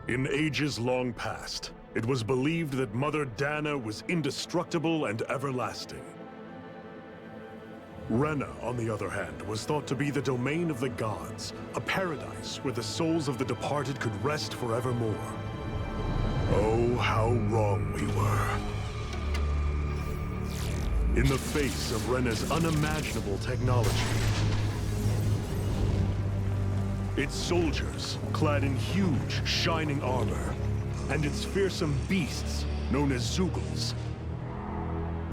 In ages long past, it was believed that Mother Dana was indestructible and everlasting. Rena, on the other hand, was thought to be the domain of the gods, a paradise where the souls of the departed could rest forevermore. Oh, how wrong we were. In the face of Rena's unimaginable technology, its soldiers, clad in huge, shining armor, and its fearsome beasts, known as Zeugles.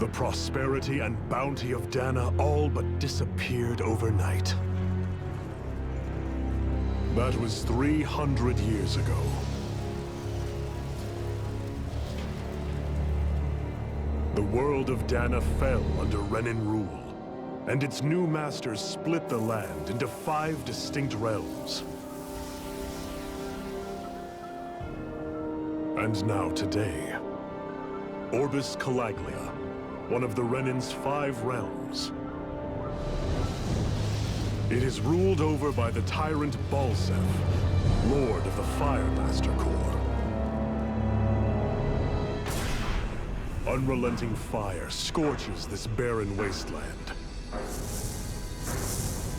The prosperity and bounty of Dana all but disappeared overnight. That was 300 years ago. The world of Dana fell under Renan rule, and its new masters split the land into 5 distinct realms. And now today, Orbis Calaglia, one of the Renan's 5 realms. It is ruled over by the tyrant Balsef, Lord of the Fire Master Corps. Unrelenting fire scorches this barren wasteland.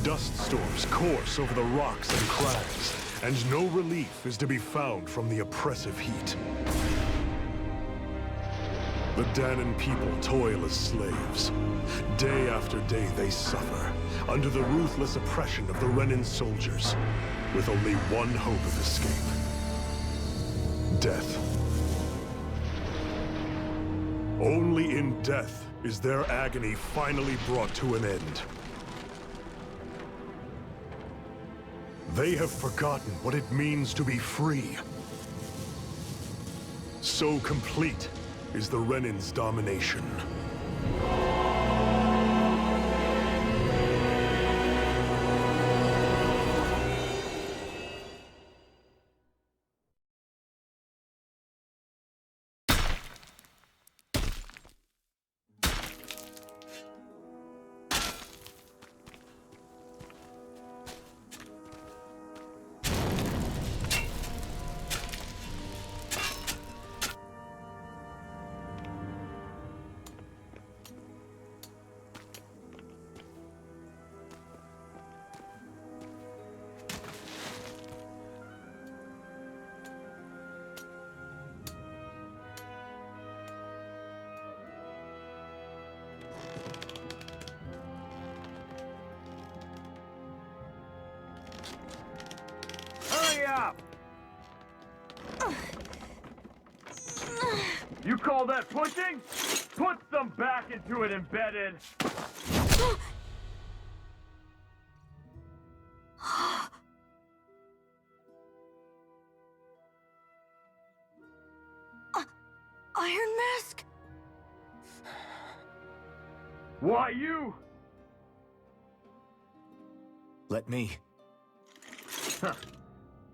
Dust storms course over the rocks and crags, and no relief is to be found from the oppressive heat. The Danan people toil as slaves. Day after day they suffer, under the ruthless oppression of the Renan soldiers, with only one hope of escape. Death. Only in death is their agony finally brought to an end. They have forgotten what it means to be free. So complete is the Renan's domination. Up! You call that pushing? Put some back into it, embedded! Iron Mask? Why you? Let me. Huh.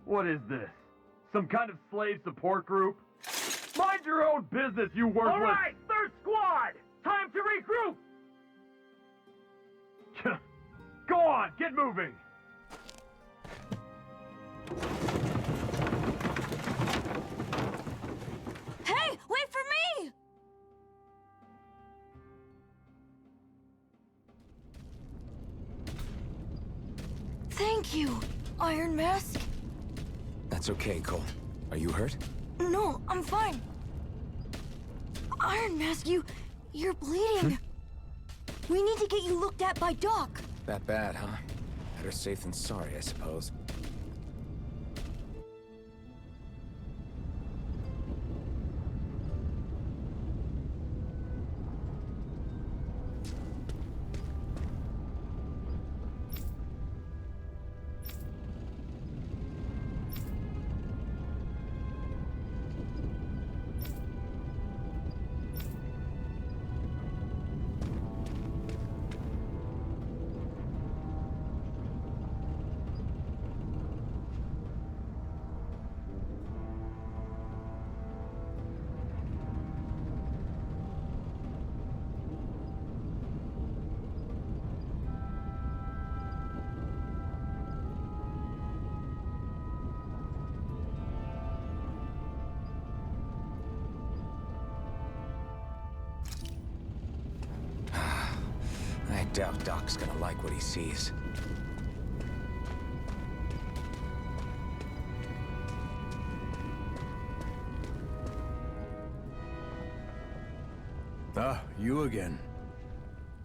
What is this? Some kind of slave support group? Mind your own business, you worthless— All right, third squad! Time to regroup! Go on, get moving! Hey, wait for me! Thank you, Iron Mask. That's okay, Cole. Are you hurt? No, I'm fine. Iron Mask, you're bleeding. We need to get you looked at by Doc. That bad, huh? Better safe than sorry, I suppose. doubt Doc's gonna like what he sees. Ah, you again.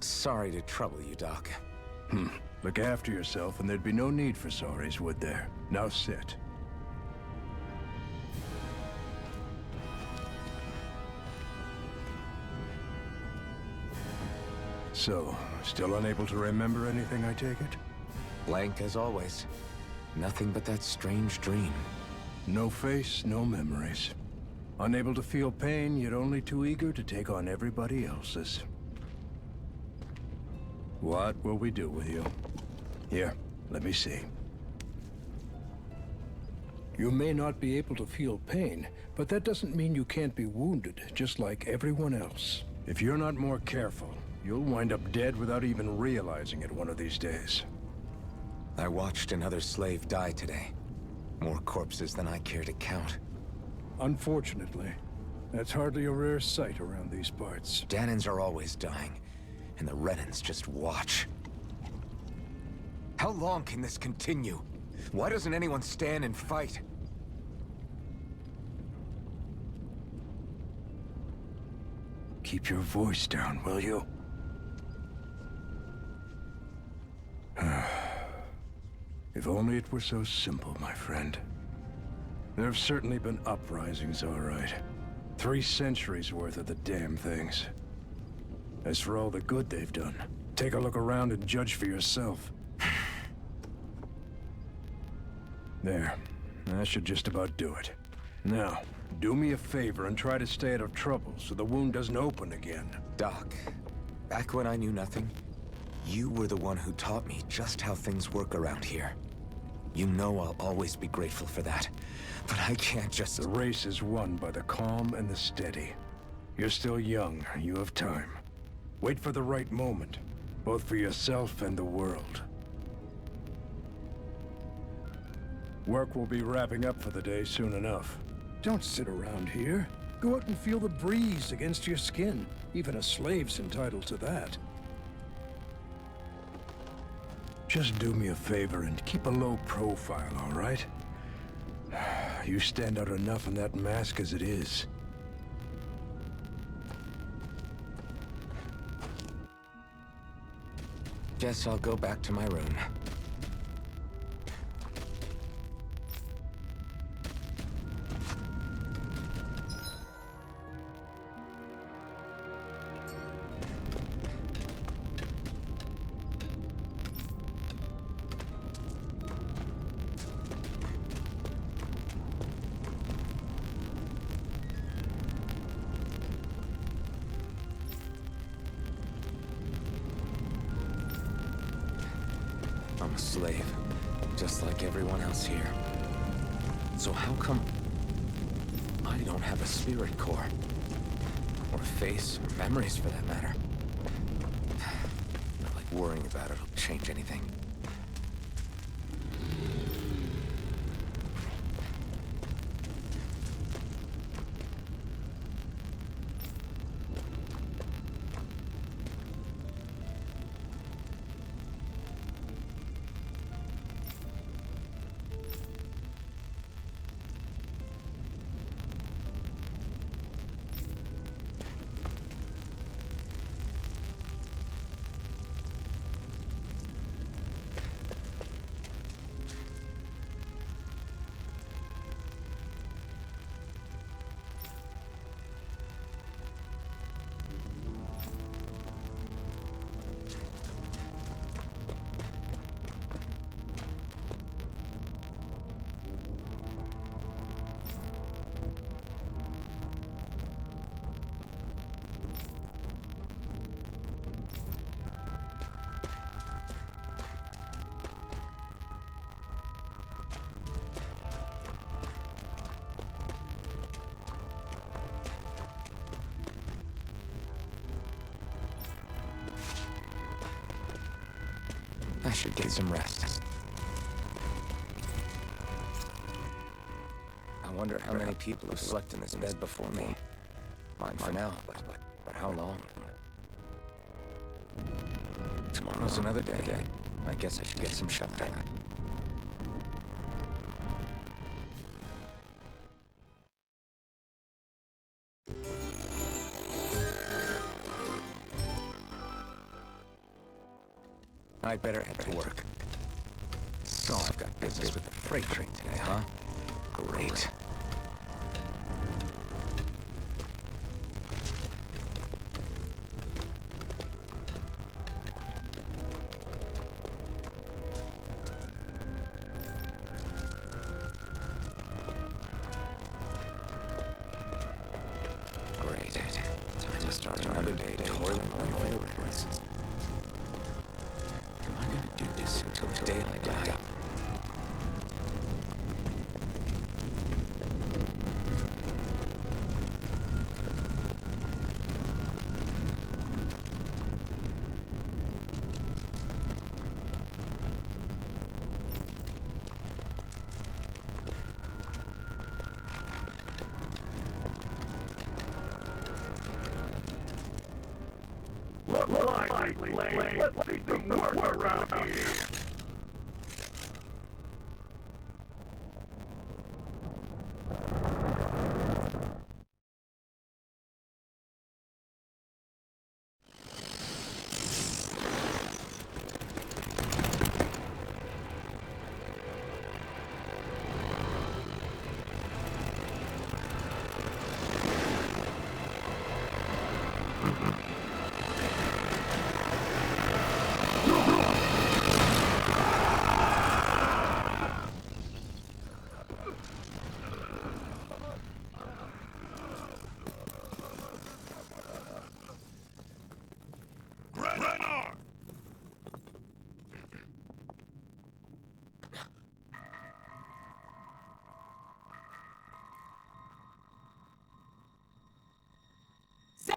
Sorry to trouble you, Doc. Look after yourself and there'd be no need for sorries, would there? Now sit. So, still unable to remember anything, I take it? Blank as always. Nothing but that strange dream. No face, no memories. Unable to feel pain, yet only too eager to take on everybody else's. What will we do with you? Here, let me see. You may not be able to feel pain, but that doesn't mean you can't be wounded, just like everyone else. If you're not more careful, you'll wind up dead without even realizing it one of these days. I watched another slave die today. More corpses than I care to count. Unfortunately, that's hardly a rare sight around these parts. Danans are always dying, and the Renans just watch. How long can this continue? Why doesn't anyone stand and fight? Keep your voice down, will you? If only it were so simple, my friend. There have certainly been uprisings, all right. 3 centuries worth of the damn things. As for all the good they've done, take a look around and judge for yourself. There. That should just about do it. Now, do me a favor and try to stay out of trouble so the wound doesn't open again. Doc, back when I knew nothing, you were the one who taught me just how things work around here. You know I'll always be grateful for that, but I can't just... The race is won by the calm and the steady. You're still young, you have time. Wait for the right moment, both for yourself and the world. Work will be wrapping up for the day soon enough. Don't sit around here. Go out and feel the breeze against your skin. Even a slave's entitled to that. Just do me a favor and keep a low profile, all right? You stand out enough in that mask as it is. Guess I'll go back to my room. I'm a slave, just like everyone else here. So how come I don't have a spirit core? Or a face, or memories for that matter? Not like worrying about it'll change anything. I should get some rest. I wonder how many people have slept in this bed before me. Mine for now, but how long? Tomorrow's another day. I guess I should get some shelter. I'd better head to work. So I've got business with the freight train today, huh? Great. Great. Time to start another day toiling away the regrets. Am I gonna do this until the day I die? Let's see some work around here.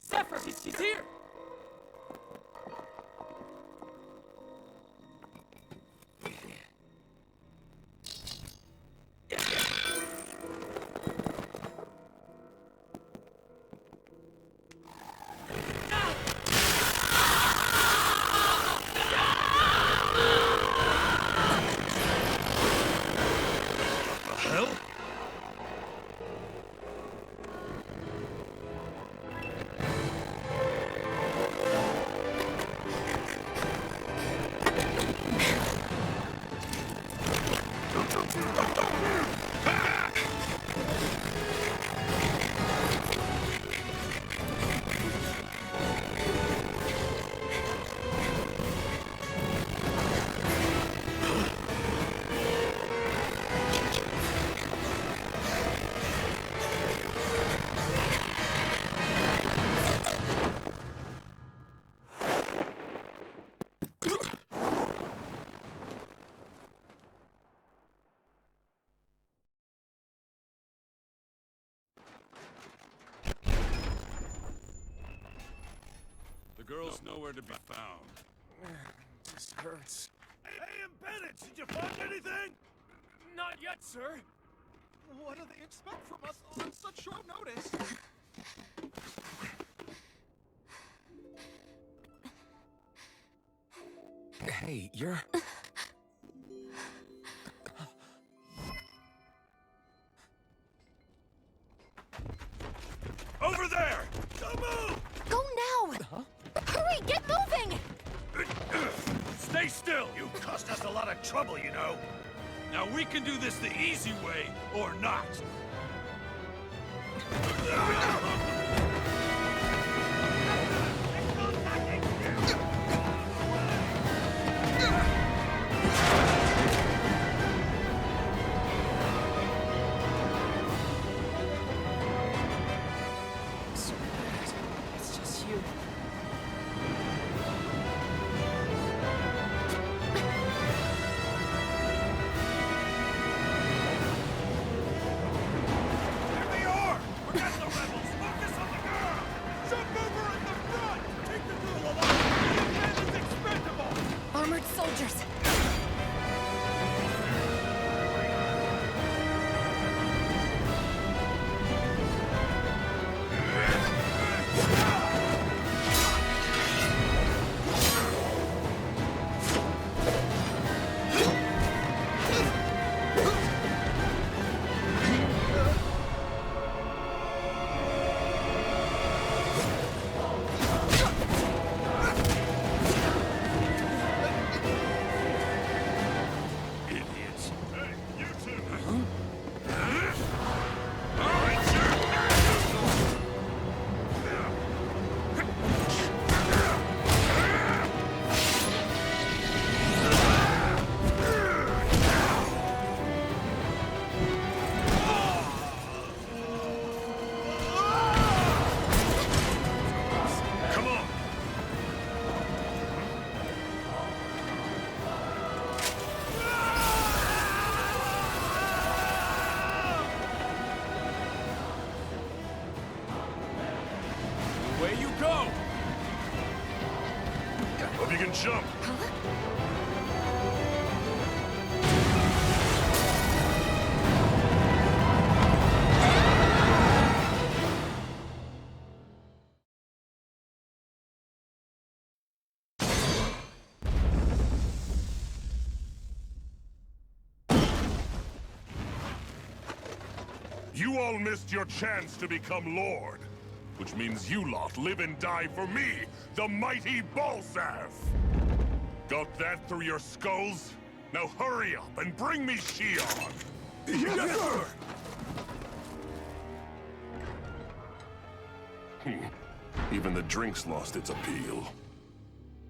Zephyr, he's here! The girl's nowhere to be found. This hurts. Hey, Bennett, did you find anything? Not yet, sir. What do they expect from us on such short notice? Hey, you're... Over there! Don't move! Go now! Hurry, get moving! Stay still! You caused us a lot of trouble, you know. Now we can do this the easy way, or not. It's just you. Here they are! Forget the rebels! Focus go! Hope you can jump. You all missed your chance to become Lord. Which means you lot live and die for me, the mighty Balsav! Got that through your skulls? Now hurry up and bring me Shion! Yes, sir! Even the drink's lost its appeal.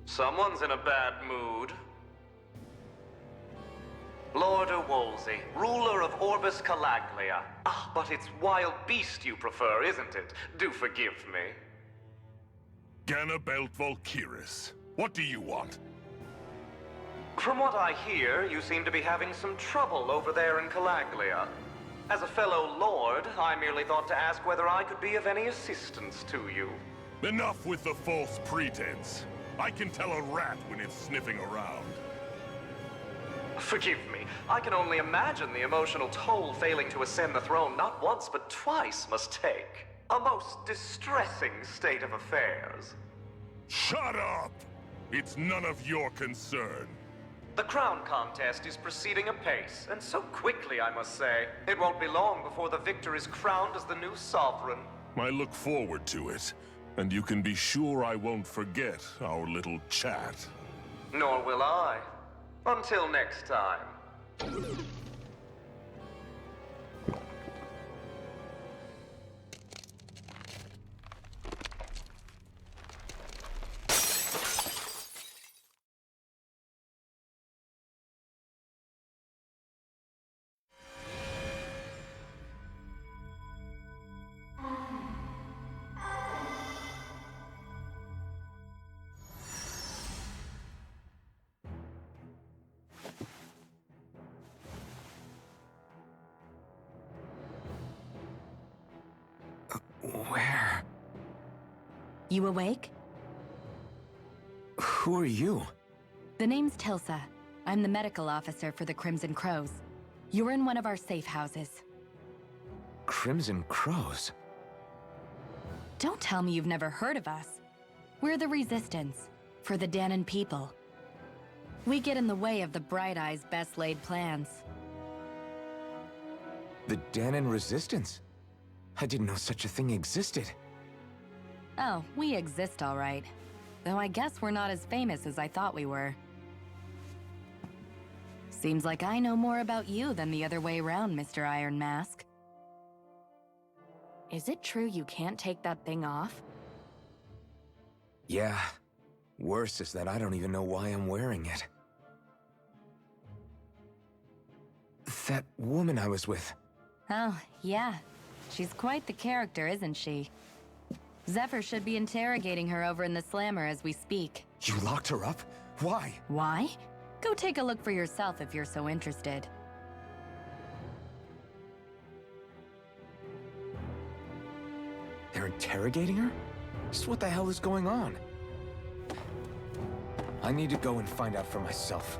Someone's in a bad mood. Lord Wolsey, ruler of Orbis Calaglia. Ah, but it's wild beast you prefer, isn't it? Do forgive me. Ganabelt Valkyris, what do you want? From what I hear, you seem to be having some trouble over there in Calaglia. As a fellow lord, I merely thought to ask whether I could be of any assistance to you. Enough with the false pretense. I can tell a rat when it's sniffing around. Forgive me. I can only imagine the emotional toll failing to ascend the throne not once but twice must take. A most distressing state of affairs. Shut up! It's none of your concern. The crown contest is proceeding apace, and so quickly, I must say. It won't be long before the victor is crowned as the new sovereign. I look forward to it, and you can be sure I won't forget our little chat. Nor will I. Until next time. Where? You awake? Who are you? The name's Tilsa. I'm the medical officer for the Crimson Crows. You're in one of our safe houses. Crimson Crows? Don't tell me you've never heard of us. We're the Resistance, for the Danon people. We get in the way of the Bright Eyes' best-laid plans. The Danon Resistance? I didn't know such a thing existed. Oh, we exist all right. Though I guess we're not as famous as I thought we were. Seems like I know more about you than the other way around, Mr. Iron Mask. Is it true you can't take that thing off? Yeah. Worse is that I don't even know why I'm wearing it. That woman I was with. Oh, yeah. She's quite the character, isn't she? Zephyr should be interrogating her over in the Slammer as we speak. You locked her up? Why? Why? Go take a look for yourself if you're so interested. They're interrogating her? Just what the hell is going on? I need to go and find out for myself.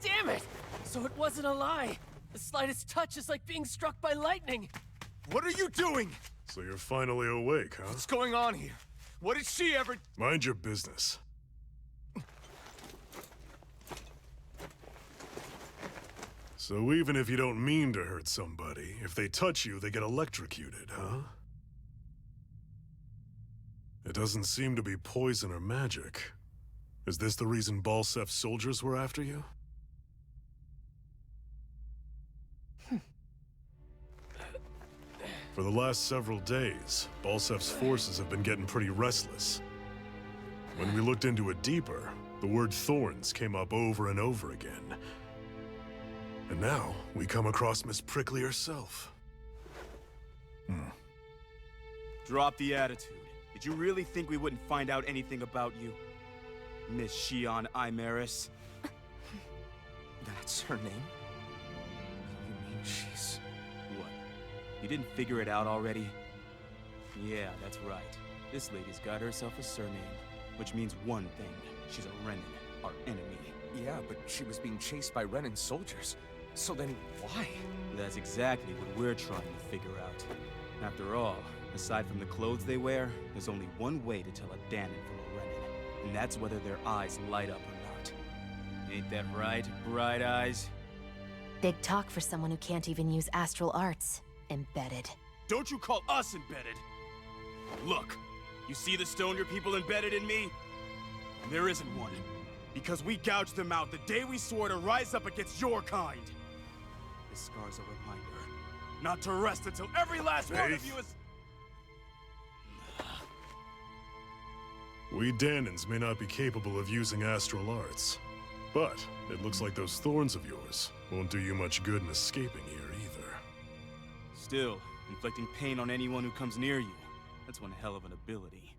Damn it! So it wasn't a lie. The slightest touch is like being struck by lightning. What are you doing? So you're finally awake, huh? What's going on here? What did she ever... Mind your business. So even if you don't mean to hurt somebody, if they touch you, they get electrocuted, huh? It doesn't seem to be poison or magic. Is this the reason Balsef's soldiers were after you? For the last several days, Balsef's forces have been getting pretty restless. When we looked into it deeper, the word thorns came up over and over again. And now, we come across Miss Prickly herself. Drop the attitude. Did you really think we wouldn't find out anything about you? Miss Shion Imaris? That's her name? You mean she's... What? You didn't figure it out already? Yeah, that's right. This lady's got herself a surname, which means one thing. She's a Renin, our enemy. Yeah, but she was being chased by Renin soldiers. So then, why? That's exactly what we're trying to figure out. After all, aside from the clothes they wear, there's only one way to tell a Danon from a Renin, and that's whether their eyes light up or not. Ain't that right, Bright Eyes? Big talk for someone who can't even use astral arts. Embedded. Don't you call us embedded! Look, you see the stone your people embedded in me? There isn't one. Because we gouged them out the day we swore to rise up against your kind. This scar's a reminder, not to rest until every last one of you is... We Danons may not be capable of using astral arts, but it looks like those thorns of yours won't do you much good in escaping here either. Still, inflicting pain on anyone who comes near you, that's one hell of an ability.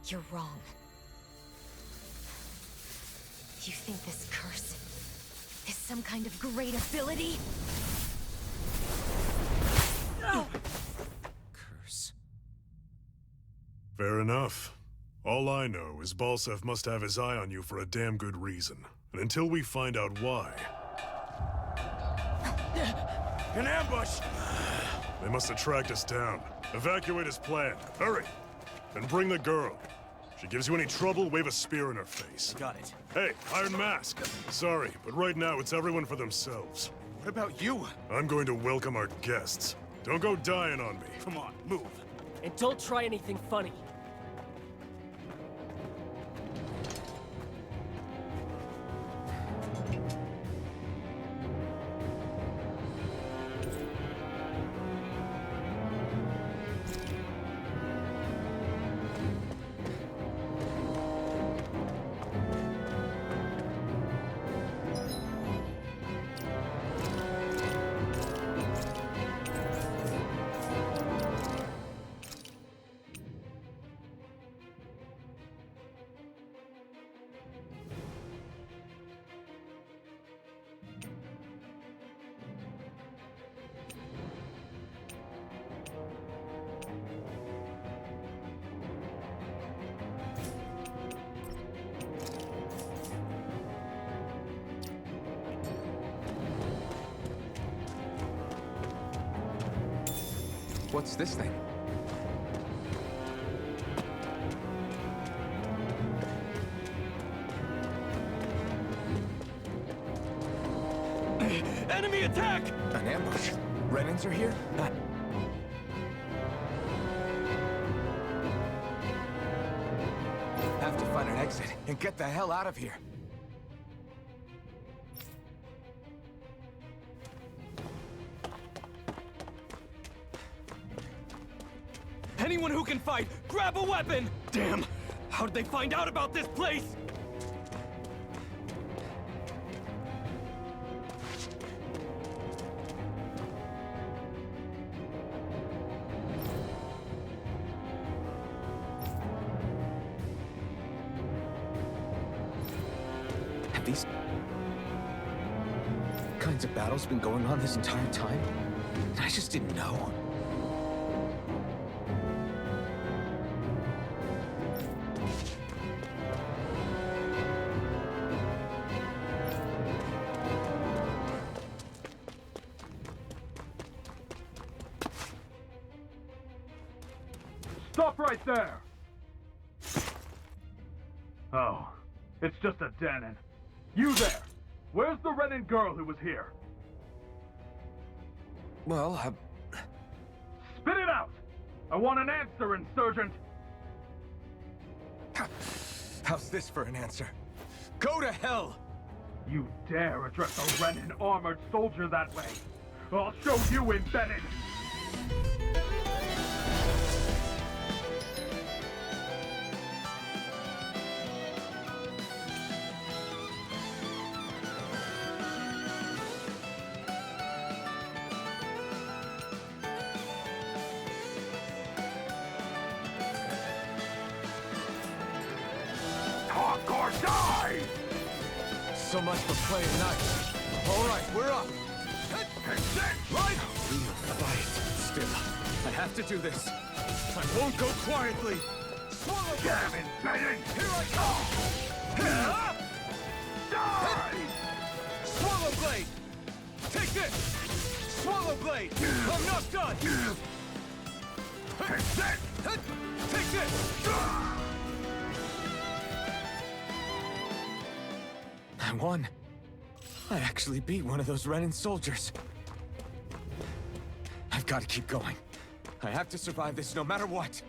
You're wrong. You think this curse is some kind of great ability? Curse. Fair enough. All I know is Balsef must have his eye on you for a damn good reason. And until we find out why... An ambush! They must have tracked us down. Evacuate as planned. Hurry! And bring the girl. If she gives you any trouble, wave a spear in her face. Got it. Hey, Iron Mask. Sorry, but right now it's everyone for themselves. What about you? I'm going to welcome our guests. Don't go dying on me. Come on, move. And don't try anything funny. What's this thing? Enemy attack! An ambush. Renins are here? Have to find an exit and get the hell out of here. Anyone who can fight, grab a weapon! Damn! How did they find out about this place? Have these kinds of battles been going on this entire time? I just didn't know. Stop right there! Oh, it's just a Danon. You there! Where's the Renin girl who was here? Well, Spit it out! I want an answer, Insurgent! How's this for an answer? Go to hell! You dare address a Renin armored soldier that way? I'll show you embedded! Talk or die! So much for playing nice. All right, we're up. Right! Real fight. Still, I have to do this. I won't go quietly. Swallow Damn embedded! Here I come! Die! Swallow blade! Take this! Swallow blade! I'm not done! Take that! Take this! I won. I actually beat one of those Renin soldiers. I've got to keep going. I have to survive this no matter what.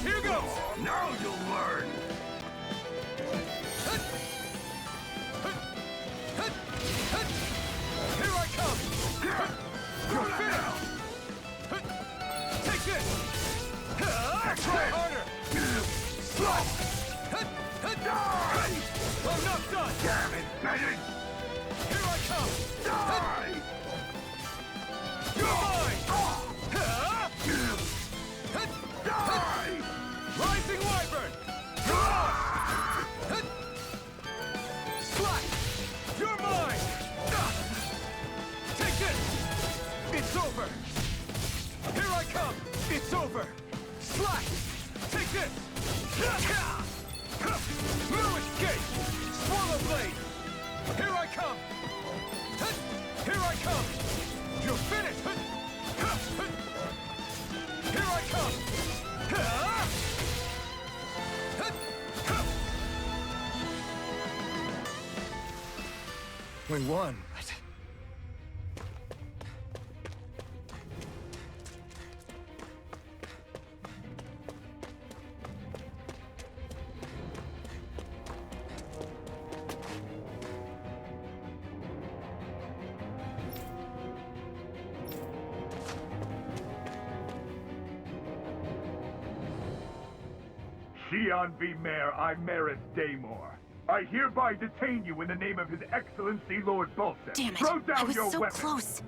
Here goes! Now you'll learn! Here I come! You're finished! Take this! Try harder! I'm not done! Damn it, Benny! Here I come! Die! You're mine! Die! Rising Wyvern! Slack! You're mine! Take this! It's over! Here I come! It's over! Slack! Take this! No escape! Swallow blade! Here I come! Here I come! You're finished! Here I come! We won, but... Xian V. Mayor, I Maris Daymore. I hereby detain you in the name of His Excellency Lord Bulset. Damn it! Throw down I was your so weapon. close.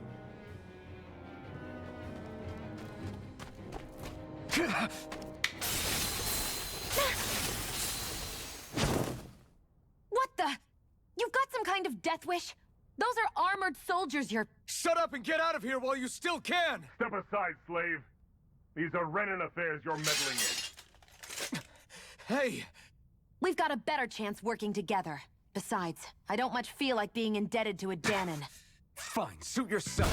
What the? You've got some kind of death wish? Those are armored soldiers you're... Shut up and get out of here while you still can! Step aside, slave. These are Renin affairs you're meddling in. Hey! We've got a better chance working together. Besides, I don't much feel like being indebted to a Danon. Fine, suit yourself.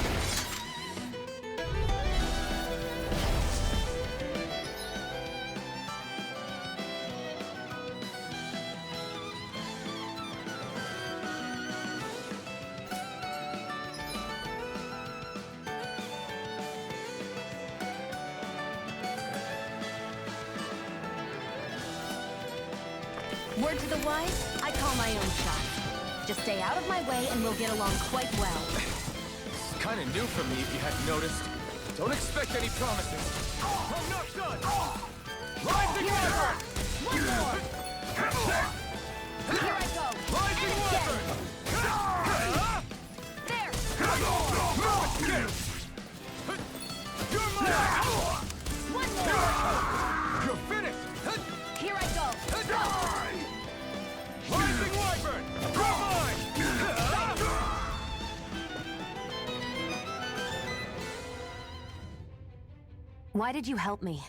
Word to the wise, I call my own shot. Just stay out of my way and we'll get along quite well. It's kind of new for me, if you hadn't noticed. Don't expect any promises. I'm not done! Rising Wyvern! One more! Here I go! Rising weapon! There! You're mine! One more! You're finished! Here I go! Rising weapon! You're mine! Why did you help me?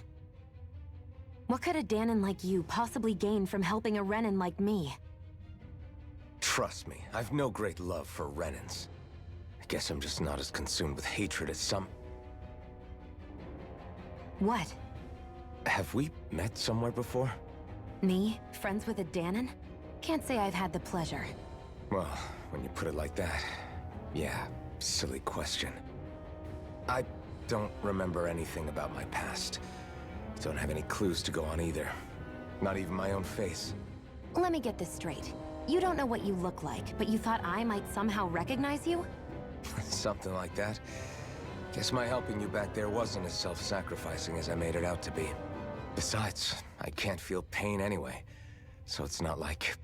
What could a Danon like you possibly gain from helping a Renan like me? Trust me, I've no great love for Renans. I guess I'm just not as consumed with hatred as some... What? Have we met somewhere before? Me? Friends with a Danon? Can't say I've had the pleasure. Well, when you put it like that, yeah, silly question. I don't remember anything about my past. Don't have any clues to go on either. Not even my own face. Let me get this straight. You don't know what you look like, but you thought I might somehow recognize you? Something like that. Guess my helping you back there wasn't as self-sacrificing as I made it out to be. Besides, I can't feel pain anyway, so it's not like...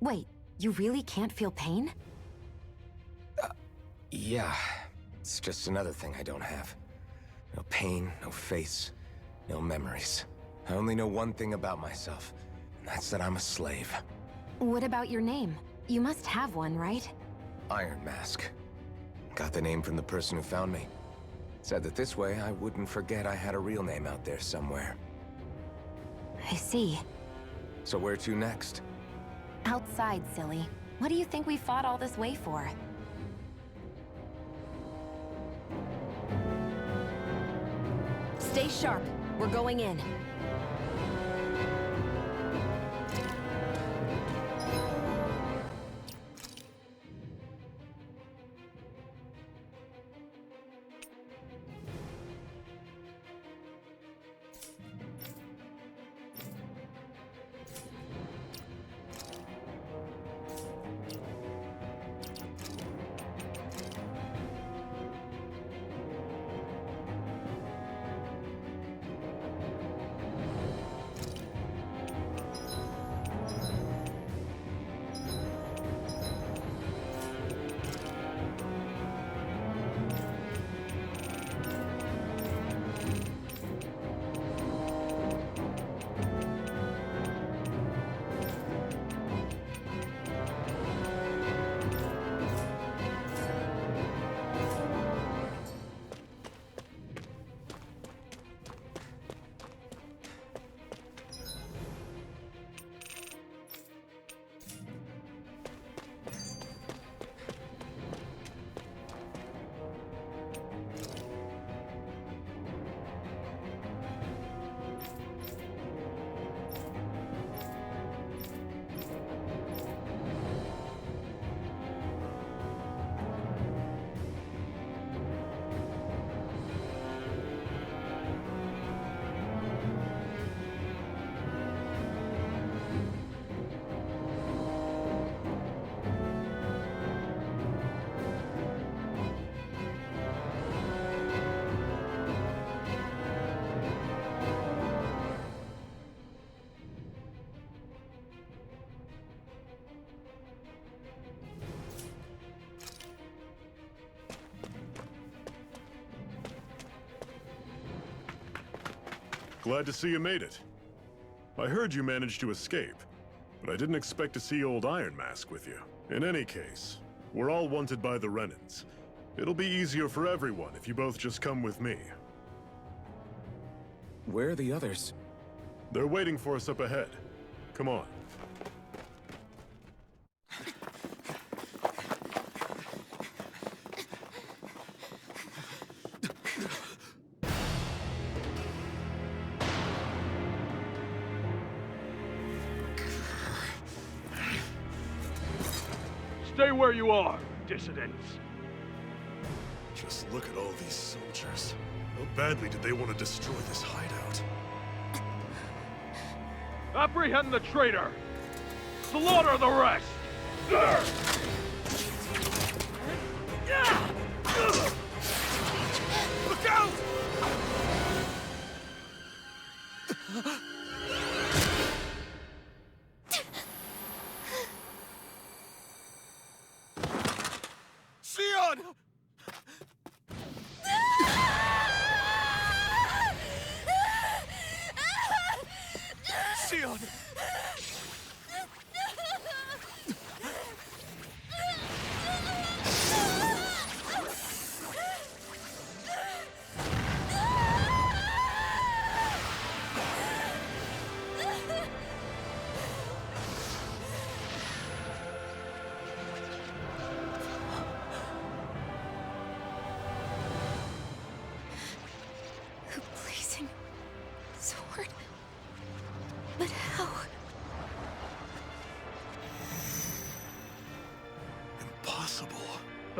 Wait, you really can't feel pain? Yeah. It's just another thing I don't have. No pain, no face, no memories. I only know one thing about myself, and that's that I'm a slave. What about your name? You must have one, right? Iron Mask. Got the name from the person who found me. Said that this way I wouldn't forget I had a real name out there somewhere. I see. So where to next? Outside, silly. What do you think we fought all this way for? Stay sharp. We're going in. Glad to see you made it. I heard you managed to escape, but I didn't expect to see old Iron Mask with you. In any case, we're all wanted by the Renans. It'll be easier for everyone if you both just come with me. Where are the others? They're waiting for us up ahead. Come on. Stay where you are, dissidents. Just look at all these soldiers. How badly did they want to destroy this hideout? Apprehend the traitor! Slaughter the rest! Look out!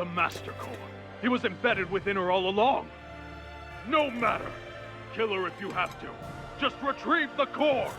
The Master Core. He was embedded within her all along. No matter. Kill her if you have to. Just retrieve the core.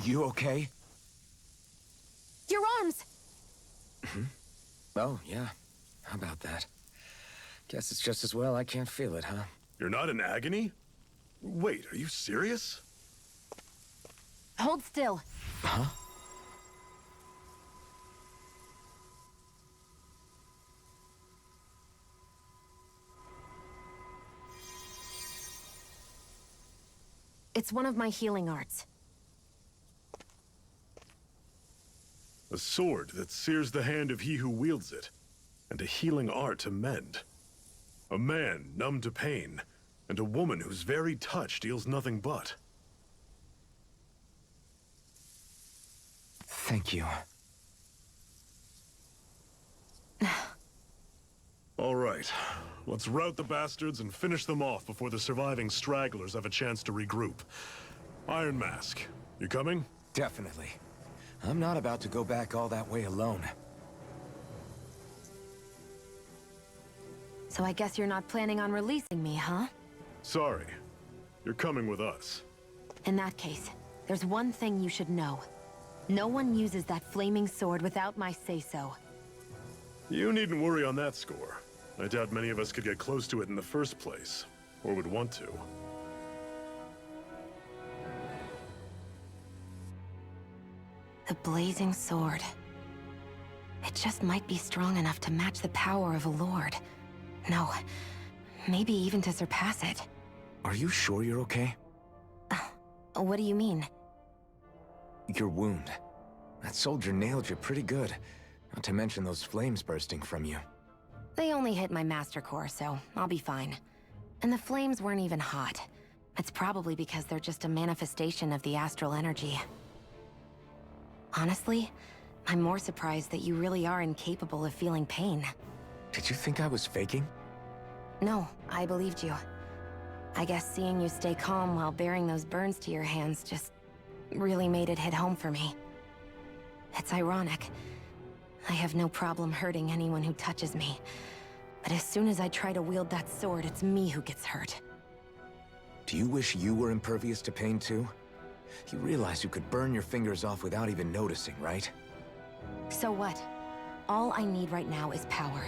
You okay? Your arms! Oh, yeah. How about that? Guess it's just as well I can't feel it, huh? You're not in agony? Wait, are you serious? Hold still. Huh? It's one of my healing arts. A sword that sears the hand of he who wields it, and a healing art to mend. A man numb to pain, and a woman whose very touch deals nothing but. Thank you. All right, let's rout the bastards and finish them off before the surviving stragglers have a chance to regroup. Iron Mask, you coming? Definitely. I'm not about to go back all that way alone. So I guess you're not planning on releasing me, huh? Sorry. You're coming with us. In that case, there's one thing you should know. No one uses that flaming sword without my say-so. You needn't worry on that score. I doubt many of us could get close to it in the first place, or would want to. The blazing sword. It just might be strong enough to match the power of a lord. No, maybe even to surpass it. Are you sure you're okay? What do you mean? Your wound. That soldier nailed you pretty good. Not to mention those flames bursting from you. They only hit my master core, so I'll be fine. And the flames weren't even hot. It's probably because they're just a manifestation of the astral energy. Honestly, I'm more surprised that you really are incapable of feeling pain. Did you think I was faking? No, I believed you. I guess seeing you stay calm while bearing those burns to your hands just really made it hit home for me. It's ironic. I have no problem hurting anyone who touches me. But as soon as I try to wield that sword, it's me who gets hurt. Do you wish you were impervious to pain too? You realize you could burn your fingers off without even noticing, right? So what? All I need right now is power.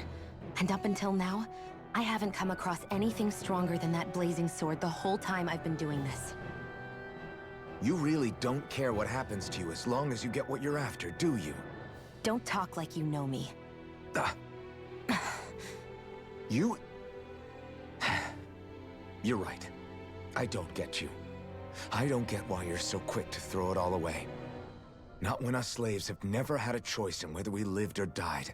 And up until now, I haven't come across anything stronger than that blazing sword the whole time I've been doing this. You really don't care what happens to you as long as you get what you're after, do you? Don't talk like you know me. You... You're right. I don't get you. I don't get why you're so quick to throw it all away. Not when us slaves have never had a choice in whether we lived or died.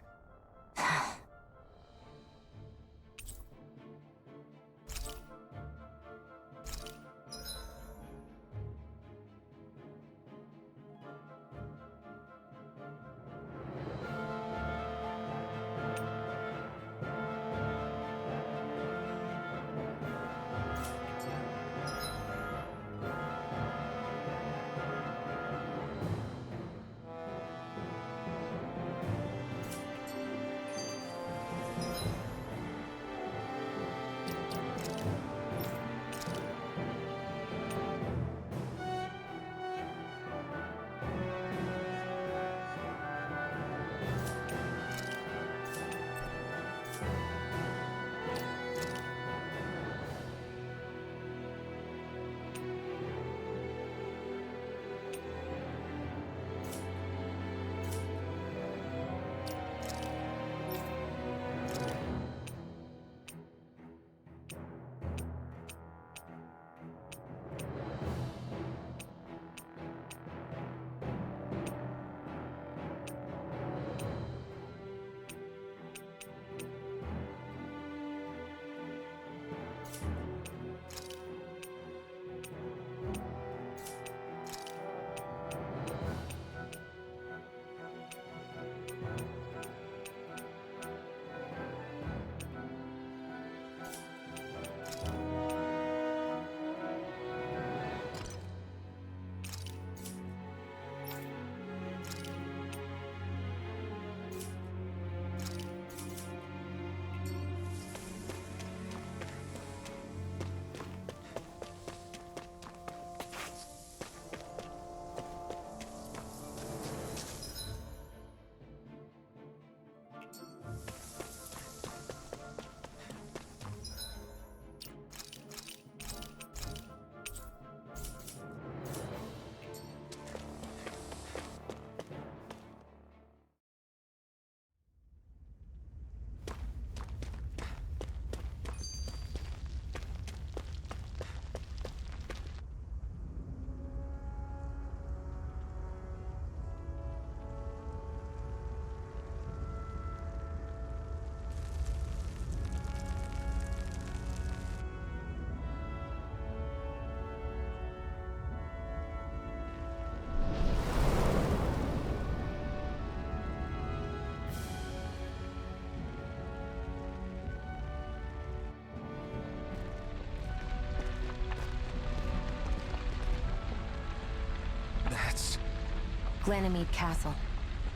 Ganymede Castle.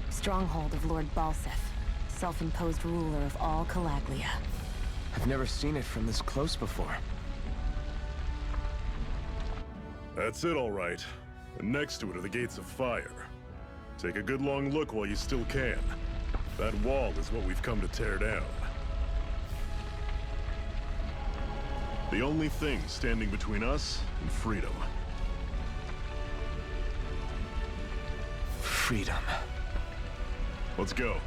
Stronghold of Lord Balseth, self-imposed ruler of all Calaglia. I've never seen it from this close before. That's it, all right. And next to it are the Gates of Fire. Take a good long look while you still can. That wall is what we've come to tear down. The only thing standing between us and freedom. Freedom. Let's go.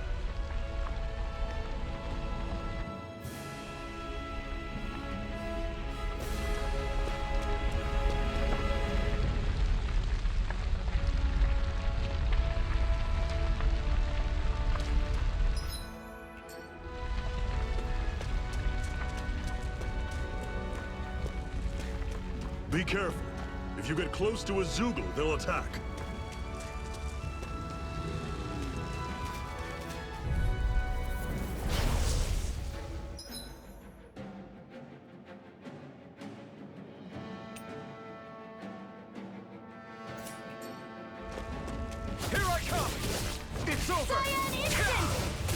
Be careful. If you get close to a Zoogle, they'll attack. Here I come! It's over!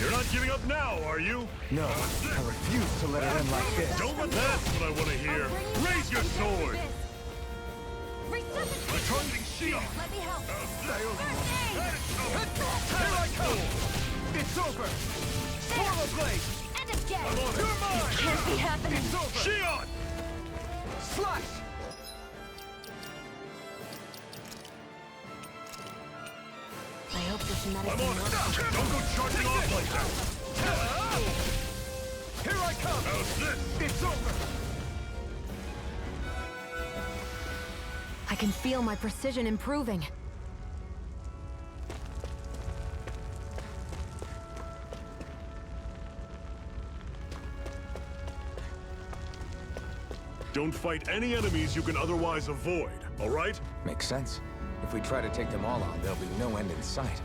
You're not giving up now, are you? No, I refuse to let it end like this. Don't let that's what I want to hear. Raise your sword! Returning shield! Let me help. Here I come! It's over! Swallow blade! And again. You're mine! Can't be happening. It's over! Shion! Slash! I hope this I'm medicine on it. works. Don't go charging off like that. Here I come! How's this? It's over! I can feel my precision improving. Don't fight any enemies you can otherwise avoid, all right? Makes sense. If we try to take them all on, there'll be no end in sight.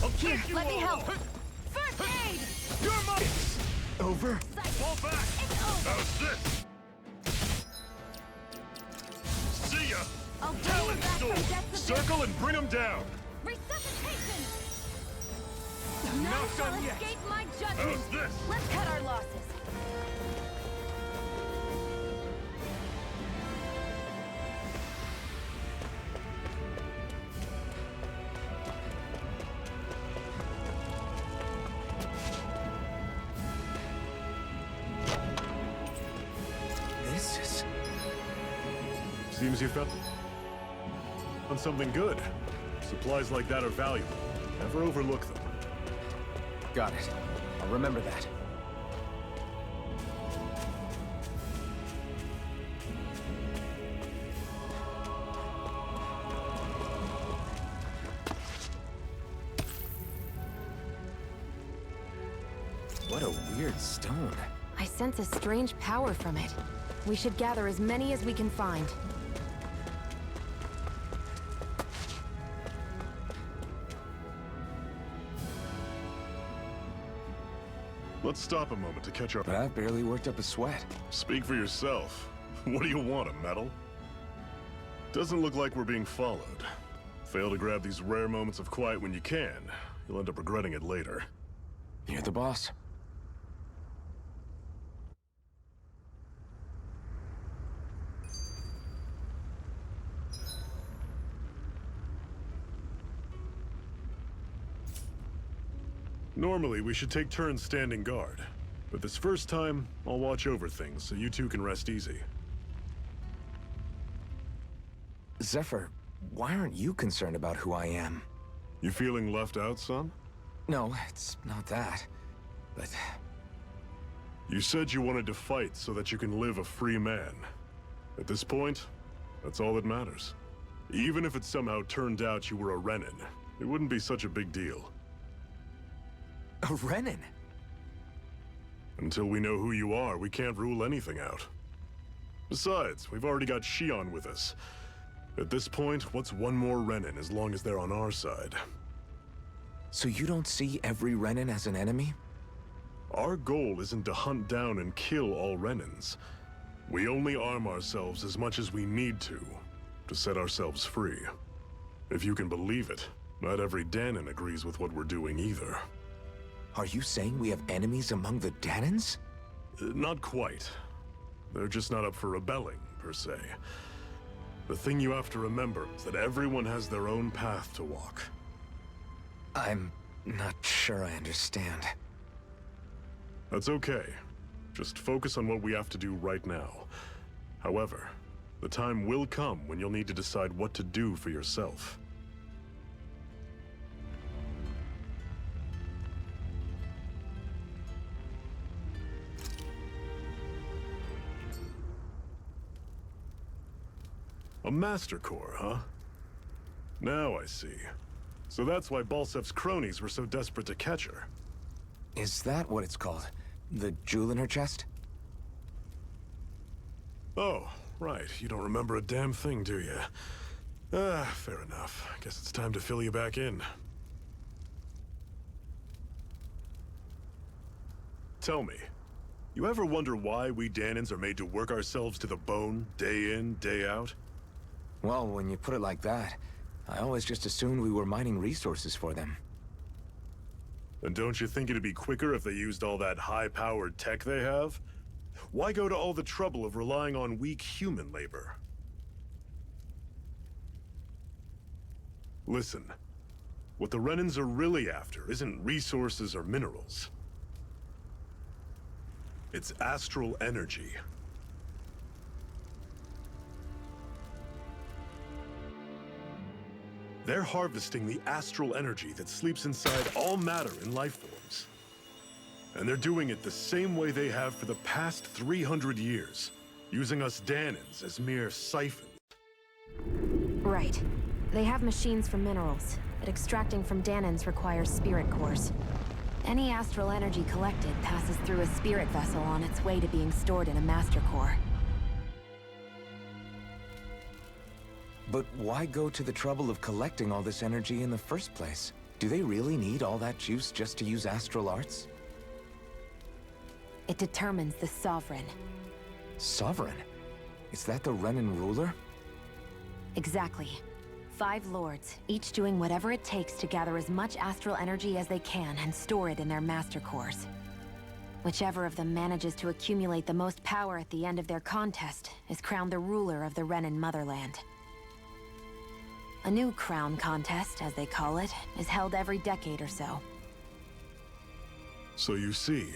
I'll take you Let me all. help. First aid. You're mine! Over? Fall back. It's over. How's this? See ya. I'll bring you Talon back from sword. death's abyss. Circle and bring him down. Resuscitation. Not None shall done yet. escape my judgment. How's this? Let's cut our losses. This is... Seems you found on something good. Supplies like that are valuable. Never overlook them. Got it. I'll remember that. What a weird stone. I sense a strange power from it. We should gather as many as we can find. Let's stop a moment to catch our... But I've barely worked up a sweat. Speak for yourself. What do you want, a medal? Doesn't look like we're being followed. Fail to grab these rare moments of quiet when you can. You'll end up regretting it later. You're the boss. Normally, we should take turns standing guard. But this first time, I'll watch over things so you two can rest easy. Zephyr, why aren't you concerned about who I am? You feeling left out, son? No, it's not that. But You said you wanted to fight so that you can live a free man. At this point, that's all that matters. Even if it somehow turned out you were a Renin, it wouldn't be such a big deal. a Renin? Until we know who you are, we can't rule anything out. Besides, we've already got Shion with us. At this point, what's one more Renin as long as they're on our side? So you don't see every Renin as an enemy? Our goal isn't to hunt down and kill all Renins. We only arm ourselves as much as we need to set ourselves free. If you can believe it, not every Danon agrees with what we're doing either. Are you saying we have enemies among the Danons? Not quite. They're just not up for rebelling, per se. The thing you have to remember is that everyone has their own path to walk. I'm not sure I understand. That's okay. Just focus on what we have to do right now. However, the time will come when you'll need to decide what to do for yourself. A Master Core, huh? Now I see. So that's why Balsef's cronies were so desperate to catch her. Is that what it's called? The jewel in her chest? Oh, right. You don't remember a damn thing, do you? Fair enough. Guess it's time to fill you back in. Tell me, you ever wonder why we Danons are made to work ourselves to the bone, day in, day out? Well, when you put it like that, I always just assumed we were mining resources for them. And don't you think it'd be quicker if they used all that high-powered tech they have? Why go to all the trouble of relying on weak human labor? Listen, what the Renans are really after isn't resources or minerals. It's astral energy. They're harvesting the astral energy that sleeps inside all matter in life forms. And they're doing it the same way they have for the past 300 years, using us Danons as mere siphons. Right. They have machines for minerals, but extracting from Danons requires spirit cores. Any astral energy collected passes through a spirit vessel on its way to being stored in a master core. But why go to the trouble of collecting all this energy in the first place? Do they really need all that juice just to use astral arts? It determines the Sovereign. Sovereign? Is that the Renan ruler? Exactly. 5 lords, each doing whatever it takes to gather as much astral energy as they can and store it in their master cores. Whichever of them manages to accumulate the most power at the end of their contest is crowned the ruler of the Renan motherland. A new crown contest, as they call it, is held every decade or so. So you see,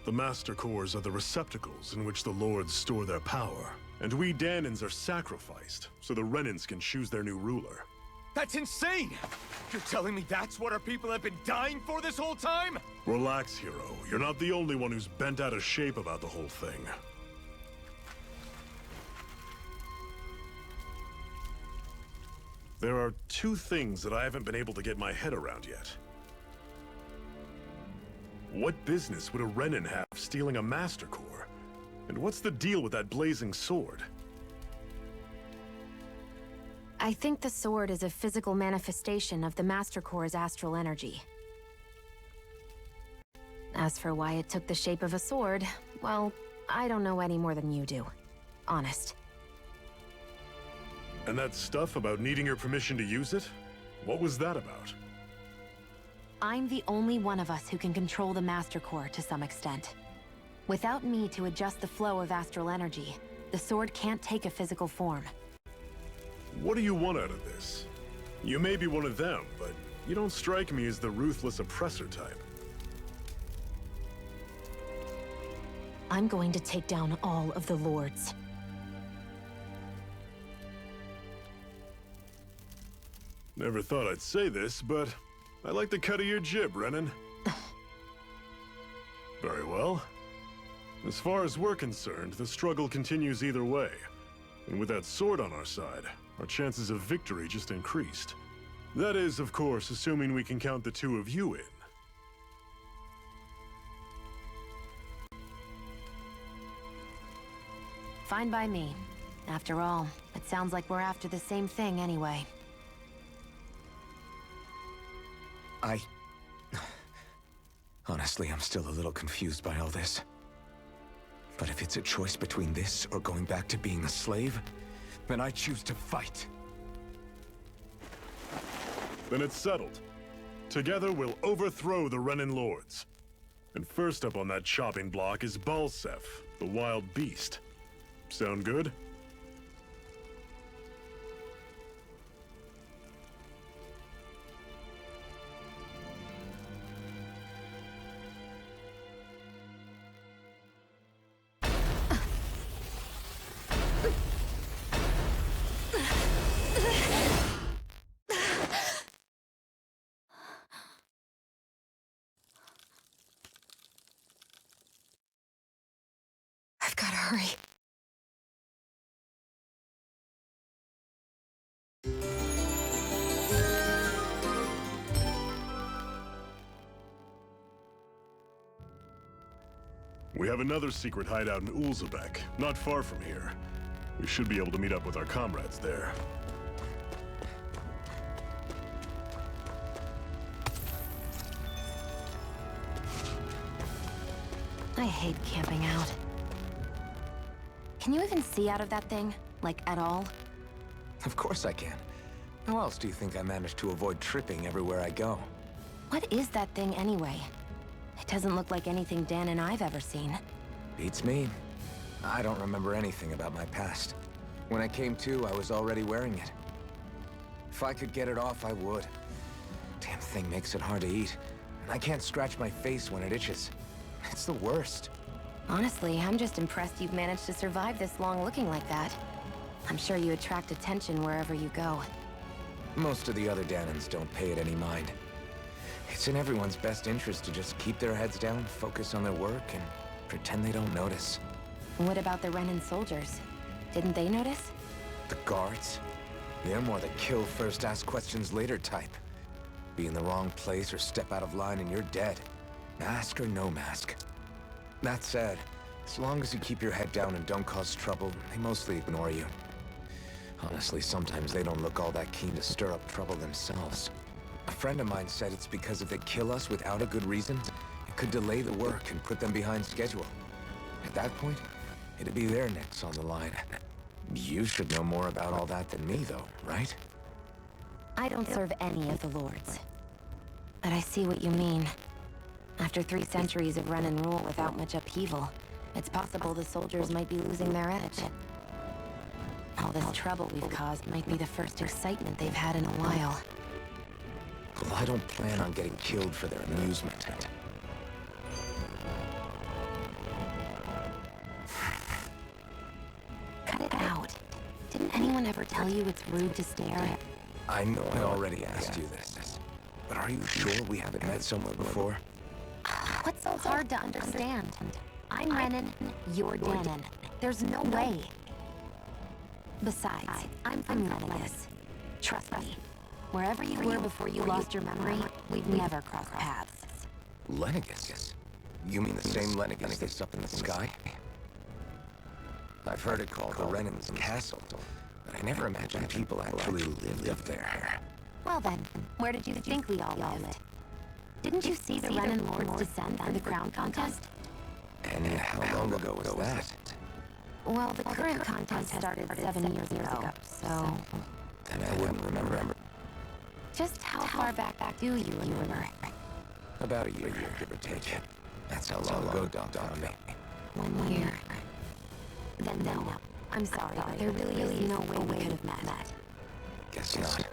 the Master Cores are the receptacles in which the Lords store their power. And we Danons are sacrificed, so the Renans can choose their new ruler. That's insane! You're telling me that's what our people have been dying for this whole time? Relax, hero. You're not the only one who's bent out of shape about the whole thing. There are 2 things that I haven't been able to get my head around yet. What business would a Renan have stealing a Master Core? And what's the deal with that blazing sword? I think the sword is a physical manifestation of the Master Core's astral energy. As for why it took the shape of a sword, well, I don't know any more than you do. Honest. And that stuff about needing your permission to use it? What was that about? I'm the only one of us who can control the Master Core to some extent. Without me to adjust the flow of astral energy, the sword can't take a physical form. What do you want out of this? You may be one of them, but you don't strike me as the ruthless oppressor type. I'm going to take down all of the lords. Never thought I'd say this, but I like the cut of your jib, Renan. Very well. As far as we're concerned, the struggle continues either way. And with that sword on our side, our chances of victory just increased. That is, of course, assuming we can count the 2 of you in. Fine by me. After all, it sounds like we're after the same thing anyway. Honestly, I'm still a little confused by all this. But if it's a choice between this or going back to being a slave, then I choose to fight. Then it's settled. Together, we'll overthrow the Renin Lords. And first up on that chopping block is Balsef, the wild beast. Sound good? I've gotta hurry. We have another secret hideout in Ulzebek, not far from here. We should be able to meet up with our comrades there. I hate camping out. Can you even see out of that thing? Like, at all? Of course I can. How else do you think I managed to avoid tripping everywhere I go? What is that thing anyway? It doesn't look like anything Dan and I've ever seen. Beats me. I don't remember anything about my past. When I came to, I was already wearing it. If I could get it off, I would. Damn thing makes it hard to eat, and I can't scratch my face when it itches. It's the worst. Honestly, I'm just impressed you've managed to survive this long looking like that. I'm sure you attract attention wherever you go. Most of the other Danans don't pay it any mind. It's in everyone's best interest to just keep their heads down, focus on their work, and pretend they don't notice. What about the Renin soldiers? Didn't they notice? The guards? They're more the kill first, ask questions later type. Be in the wrong place or step out of line and you're dead. Mask or no mask. That said, as long as you keep your head down and don't cause trouble, they mostly ignore you. Honestly, sometimes they don't look all that keen to stir up trouble themselves. A friend of mine said it's because if they kill us without a good reason, it could delay the work and put them behind schedule. At that point, it'd be their necks on the line. You should know more about all that than me, though, right? I don't serve any of the lords. But I see what you mean. After 3 centuries of Renin rule without much upheaval, it's possible the soldiers might be losing their edge. All this trouble we've caused might be the first excitement they've had in a while. Well, I don't plan on getting killed for their amusement. Cut it out. Didn't anyone ever tell you it's rude to stare? I know I already asked you this, but are you sure we haven't met somewhere before? What's so hard to understand? I'm Renin, you're Danon. There's no way. Besides, I'm from Lenegus. Trust me. Wherever you were before you lost your memory, we've never crossed paths. Lenegus? You mean the same Lenegus that's up in the sky? I've heard it called the Renin's Castle, but I never imagined people actually lived up there. Well then, where did you think we all lived? Didn't you see the Renin Lords descend for the crown contest? And how long ago was that? Well, the current contest started 7 years ago, so... Then I wouldn't remember. Just how far back do you remember? About a year, give or take. That's how long ago Doc found me. 1 year. Then no. I'm sorry, but there really is no way we could have met. Guess not.